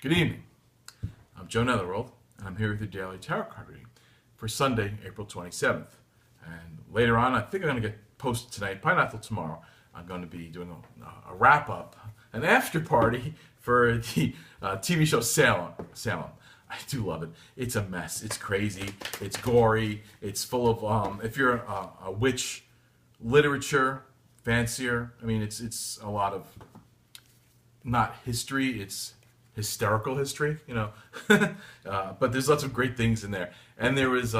Good evening. I'm Joe Netherworld, and I'm here with your daily tarot card reading for Sunday, April 27th. And later on, I think I'm going to get posted tonight, probably not till tomorrow. I'm going to be doing a wrap-up, an after party for the TV show Salem. I do love it. It's a mess. It's crazy. It's gory. It's full of, if you're a witch literature fancier, I mean, it's a lot of, not history, it's hysterical history, you know. But there's lots of great things in there. And there was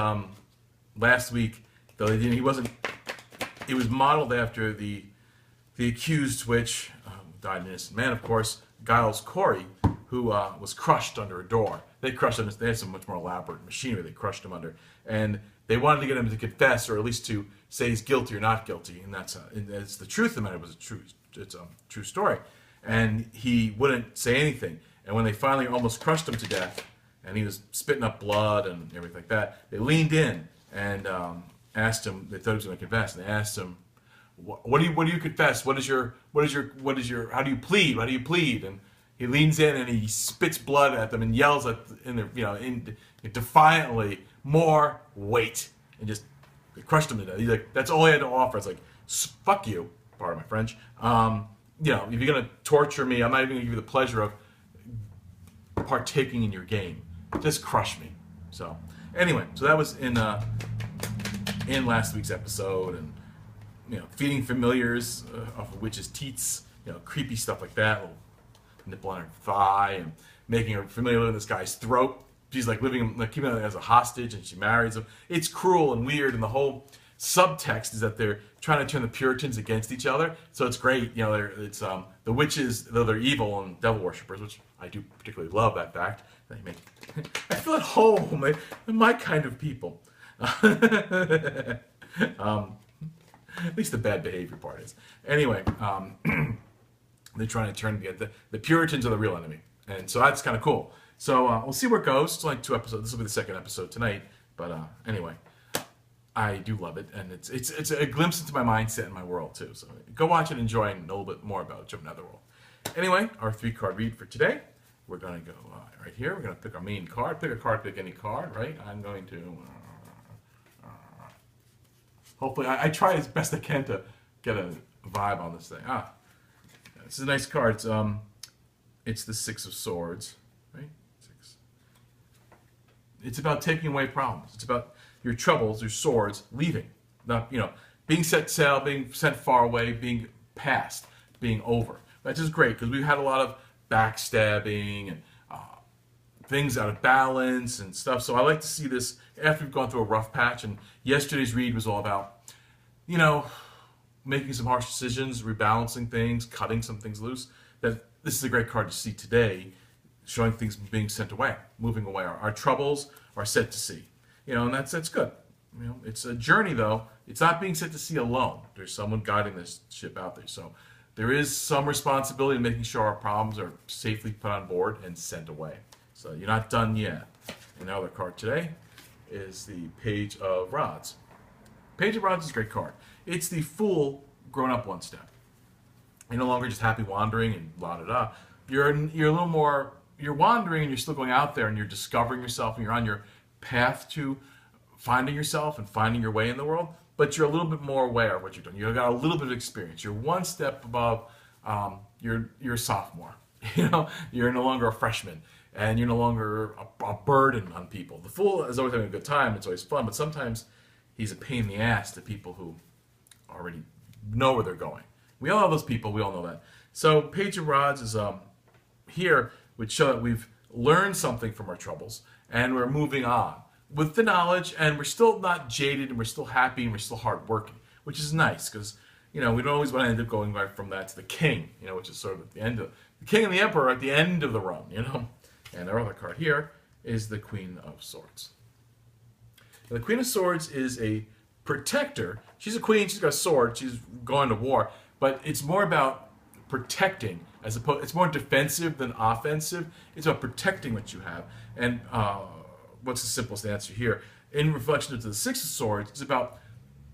last week, though he wasn't. It was modeled after the accused witch, died an innocent man, of course, Giles Corey, who was crushed under a door. They crushed him. They had some much more elaborate machinery. They crushed him under, and they wanted to get him to confess, or at least to say he's guilty or not guilty. And that's the truth of the matter. It was it's a true story. And he wouldn't say anything. And when they finally almost crushed him to death, and he was spitting up blood and everything like that, they leaned in and asked him. They thought he was going to confess, and they asked him, "What do you confess? How do you plead? How do you plead?" And he leans in and he spits blood at them and yells defiantly, "More weight!" And just they crushed him to death. He's like, that's all he had to offer. It's like, fuck you, pardon my French. If you're gonna torture me, I'm not even gonna give you the pleasure of partaking in your game. Just crush me. So anyway, so that was in last week's episode, and feeding familiars off of witches' teats, creepy stuff like that, little nipple on her thigh, and making her familiar with this guy's throat. She's like keeping him as a hostage, and she marries him. It's cruel and weird, and the whole subtext is that they're trying to turn the Puritans against each other. So it's great. It's the witches, though they're evil and devil worshippers, which I do particularly love that fact. I feel at home. They're my kind of people. At least the bad behavior part is. Anyway, they're trying to turn the Puritans are the real enemy, and so that's kind of cool. So we'll see where it goes. It's only 2 episodes. This will be the second episode tonight. But anyway, I do love it, and it's a glimpse into my mindset and my world too. So go watch it, enjoy, and know a little bit more about Joe Netherworld. Anyway, our 3-card read for today. We're going to go right here. We're going to pick our main card. Pick a card, pick any card, right? I'm going to... hopefully, I try as best I can to get a vibe on this thing. This is a nice card. It's the 6 of Swords, right? 6. It's about taking away problems. It's about your troubles, your swords, leaving. Not, being set sail, being sent far away, being past, being over. That's just great, because we've had a lot of backstabbing and things out of balance and stuff. So I like to see this after we've gone through a rough patch. And yesterday's read was all about, making some harsh decisions, rebalancing things, cutting some things loose. That this is a great card to see today, showing things being sent away, moving away. Our troubles are set to sea. And that's good. It's a journey, though. It's not being set to sea alone. There's someone guiding this ship out there. So there is some responsibility in making sure our problems are safely put on board and sent away. So you're not done yet. And our other card today is the Page of Rods. Page of Rods is a great card. It's the Fool grown up one step. You're no longer just happy wandering and la-da-da. You're a little more, you're wandering and you're still going out there and you're discovering yourself and you're on your path to finding yourself and finding your way in the world, but you're a little bit more aware of what you're doing. You've got a little bit of experience. You're one step above, you're a sophomore. You're no longer a freshman, and you're no longer a burden on people. The Fool is always having a good time. It's always fun, but sometimes he's a pain in the ass to people who already know where they're going. We all know those people. We all know that. So Page of Rods is here, which show that we've learned something from our troubles, and we're moving on with the knowledge, and we're still not jaded, and we're still happy, and we're still hardworking, which is nice, because we don't always want to end up going right from that to the king, which is sort of at the end of the king and the emperor at the end of the run, And our other card here is the Queen of Swords. Now, the Queen of Swords is a protector. She's a queen. She's got a sword. She's going to war, but it's more about protecting as opposed. It's more defensive than offensive. It's about protecting what you have. And what's the simplest answer here? In reflection to the 6 of Swords, it's about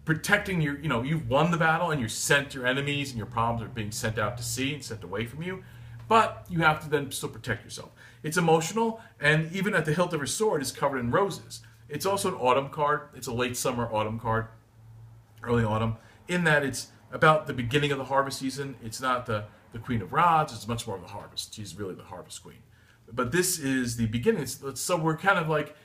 protecting your, you've won the battle and your enemies and your problems are being sent out to sea and sent away from you. But you have to then still protect yourself. It's emotional, and even at the hilt of her sword is covered in roses. It's also an autumn card. It's a late summer autumn card, early autumn, in that it's about the beginning of the harvest season. It's not the Queen of Rods. It's much more of the harvest. She's really the harvest queen. But this is the beginning. So we're kind of like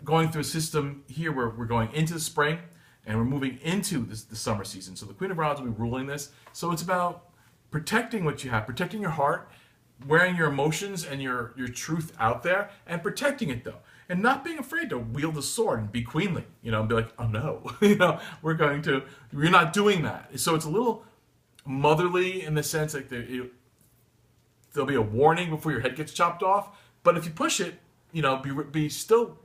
going through a system here where we're going into the spring and we're moving into the summer season. So the Queen of Rods will be ruling this. So it's about protecting what you have, protecting your heart, wearing your emotions and your truth out there, and protecting it though, and not being afraid to wield the sword and be queenly, and be like, oh no, we're not doing that. So it's a little motherly in the sense like there'll be a warning before your head gets chopped off, but if you push it, be still,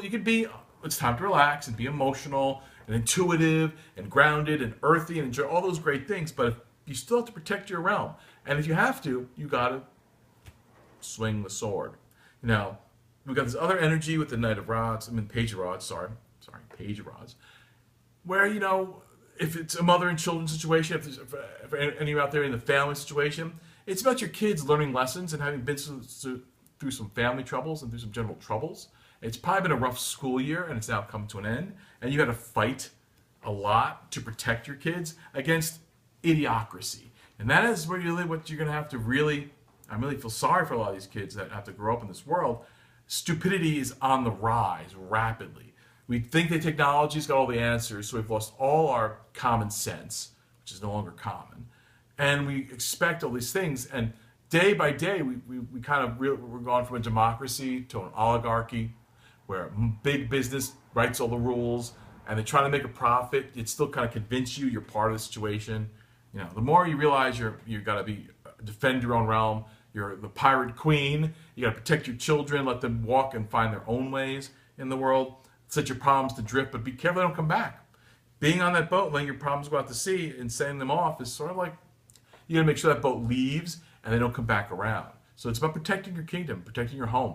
you could be, it's time to relax and be emotional and intuitive and grounded and earthy and enjoy all those great things, but you still have to protect your realm. And if you have to, you gotta swing the sword. Now, we've got this other energy with the Knight of Rods, Page of Rods, Page of Rods, where, if it's a mother and children situation, if any of you out there in the family situation, it's about your kids learning lessons and having been through some family troubles and through some general troubles. It's probably been a rough school year and it's now come to an end, and you had to fight a lot to protect your kids against idiocracy. And that is really what you're going to have to I really feel sorry for a lot of these kids that have to grow up in this world. Stupidity is on the rise rapidly. We think that technology's got all the answers, so we've lost all our common sense, which is no longer common. And we expect all these things, and day by day, we're going from a democracy to an oligarchy, where big business writes all the rules, and they try to make a profit. It still kind of convince you're part of the situation. The more you realize you got to defend your own realm. You're the pirate queen. You got to protect your children, let them walk and find their own ways in the world. Set your problems to drift, but be careful they don't come back. Being on that boat, letting your problems go out to sea and sending them off is sort of like you got to make sure that boat leaves and they don't come back around. So it's about protecting your kingdom, protecting your home.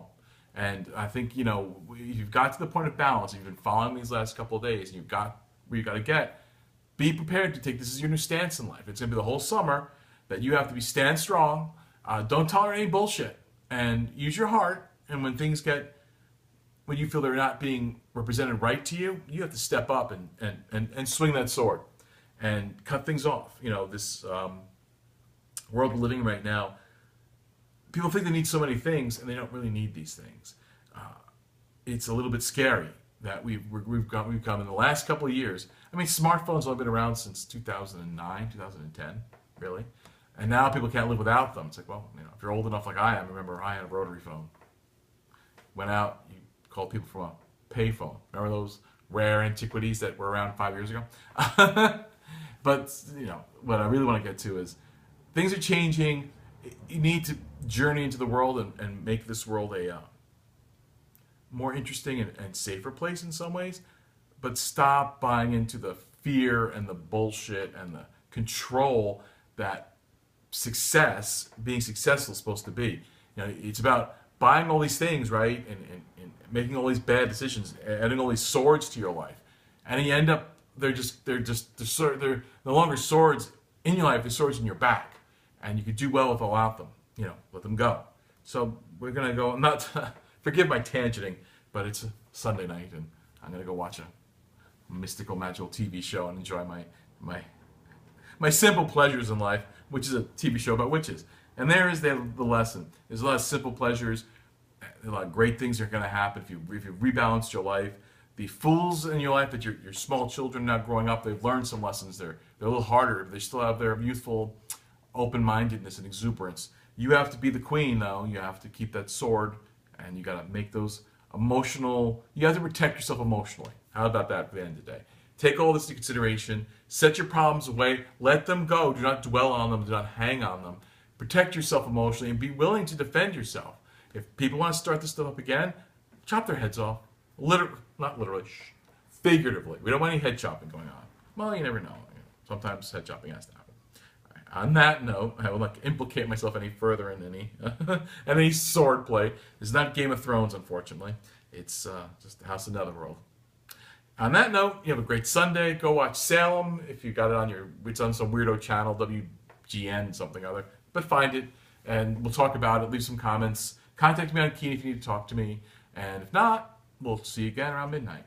And I think, you've got to the point of balance. You've been following these last couple of days, and you've got where you got to get. Be prepared to take this as your new stance in life. It's going to be the whole summer that you have to stand strong. Don't tolerate any bullshit, and use your heart. And when you feel they're not being represented right to you, you have to step up and swing that sword and cut things off. This world we're living in right now, people think they need so many things, and they don't really need these things. It's a little bit scary that we've come in the last couple of years. Smartphones have been around since 2009, 2010, really. And now people can't live without them. It's like, well, if you're old enough like I am, remember I had a rotary phone. Went out, you called people from a payphone. Remember those rare antiquities that were around 5 years ago? But, what I really want to get to is things are changing. You need to journey into the world and make this world a more interesting and safer place in some ways. But stop buying into the fear and the bullshit and the control that being successful is supposed to be. It's about buying all these things, right, and making all these bad decisions, adding all these swords to your life, and you end up they're no longer swords in your life; they're swords in your back, and you could do well without them. Let them go. So we're gonna go. I'm not forgive my tangenting, but it's a Sunday night, and I'm gonna go watch a mystical, magical TV show and enjoy my simple pleasures in life, which is a TV show about witches. And there is the lesson. There's a lot of simple pleasures. A lot of great things are going to happen if you rebalance your life. The fools in your life that your small children now growing up, they've learned some lessons. They're a little harder. They still have their youthful open-mindedness and exuberance. You have to be the queen, though. You have to keep that sword, and you got to make those emotional. You have to protect yourself emotionally. How about that for the end of the day? Take all this into consideration. Set your problems away. Let them go. Do not dwell on them. Do not hang on them. Protect yourself emotionally and be willing to defend yourself. If people want to start this stuff up again, chop their heads off. Not literally, figuratively. We don't want any head chopping going on. Well, you never know. Sometimes head chopping has to happen. On that note, I will not implicate myself any further in any sword play. It's not Game of Thrones, unfortunately. It's just the House of Netherworld. On that note, you have a great Sunday. Go watch Salem if you got it on it's on some weirdo channel, WGN something or other. But find it. and we'll talk about it. Leave some comments. Contact me on Keen if you need to talk to me. And if not, we'll see you again around midnight.